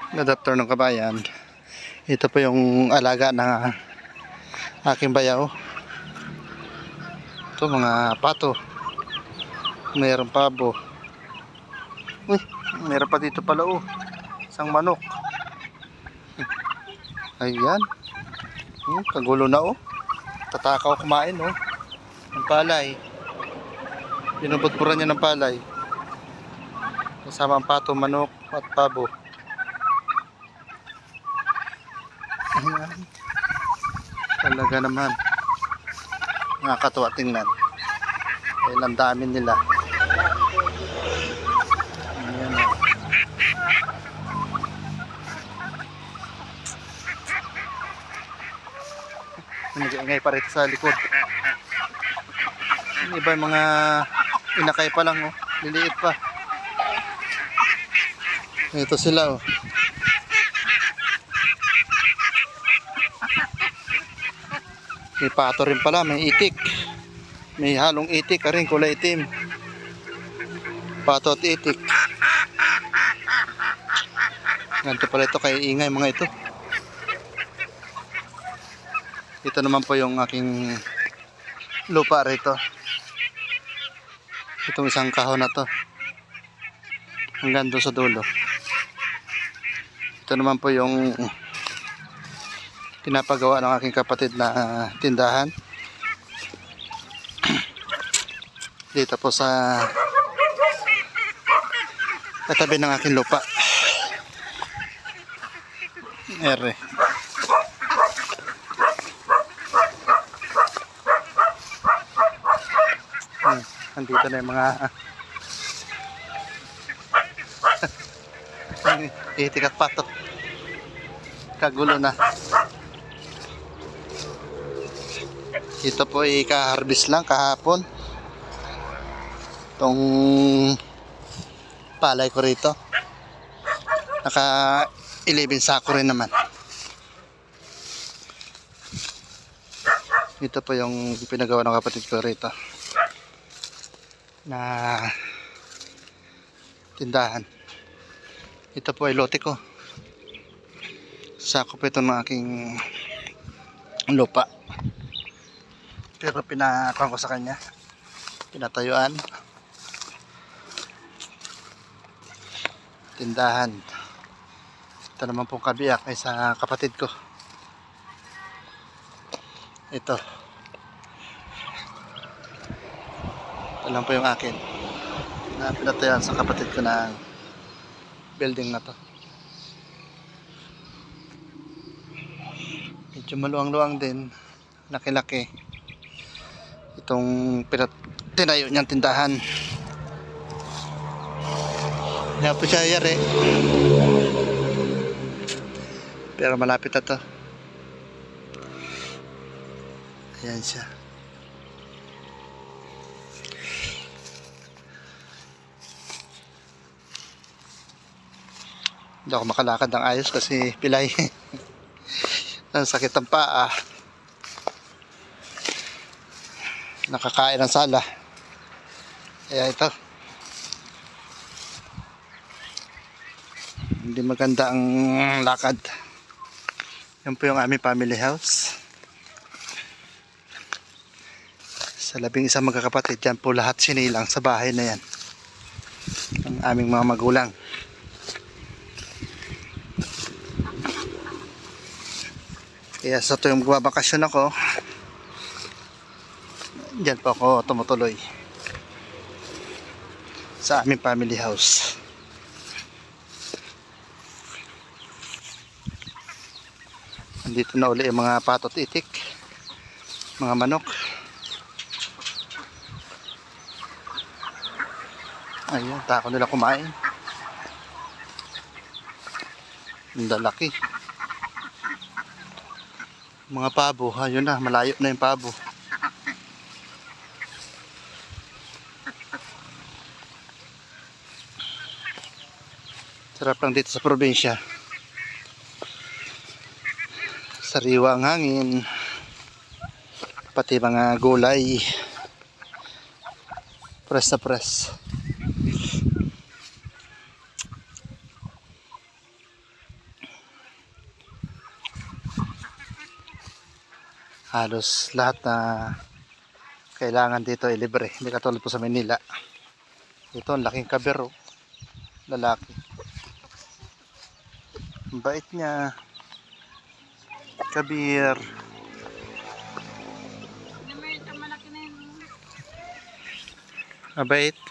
Adapter ng kabayan. Ito po yung alaga ng aking bayaw. Ito mga pato. Mayroong pabo. Uy, mayroon pa dito pala oh. Isang manok. Ayan. Kagulo na oh. Tatakaw kumain oh. Ang palay. Binubutburan niya ng palay. Kasama ang pato, manok at pabo. Ayan. Talaga naman. Nakakatuwa tingnan. Dahil ang dami nila. Ayan. Nag-iingay pa rito sa likod. Yung iba yung mga inakay pa lang oh. Liliit pa. Ito sila oh. May pato rin pala, may itik. May halong itik rin, kulay itim. Pato at itik. Ganito pala ito, kaya ingay mga ito. Ito naman po yung aking lupa rito. Itong isang kahon na to. Hanggang doon sa dulo. Ito naman po yung pinapagawa ng aking kapatid na tindahan. Dito po sa katabi ng aking lupa. Ere. Andito na yung mga itik at pato. Kagulo na. Ito po ay ka-harvest lang kahapon. Itong palay ko rito. Naka 11 sako rin naman. Ito po yung pinagawa ng kapatid ko rito. Na tindahan. Ito po ay lote ko. Sako po ito ng aking lupa. Pero pinakuha ko sa kanya. Pinatayuan. Tindahan. Ito naman pong kabiyak ay sa kapatid ko. Ito. Ito lang po yung akin. Na pinatayuan sa kapatid ko na building na to. Medyo maluwang-luwang din. Laki-laki. Itong tinayo niyang tindahan. Hindi po siya yari. Pero malapit na to. Ayan siya. Hindi ako makalakad ng ayos kasi pilay. Ang sakit ng paa. Nakakain ng sala. Kaya ito. Hindi maganda ang lakad. Yan po yung aming family house. Sa 11 magkakapatid, yan po lahat sinilang sa bahay na yan. Ang aming mga magulang. Kaya sa tuwing magbabakasyon ako, diyan po ako tumutuloy sa aming family house. Andito na uli yung mga patot itik, mga manok. Ayun, tako nila kumain. Ang lalaki. Mga pabo, ayun na, malayo na yung pabo. Sarap lang dito sa probinsya. Sariwa ang hangin. Pati mga gulay. Press na press. Halos lahat na kailangan dito ay libre. Hindi katulad po sa Manila. Ito, ang laking kabero. Lalaki. Ang bait niya. Kabir. Mabait.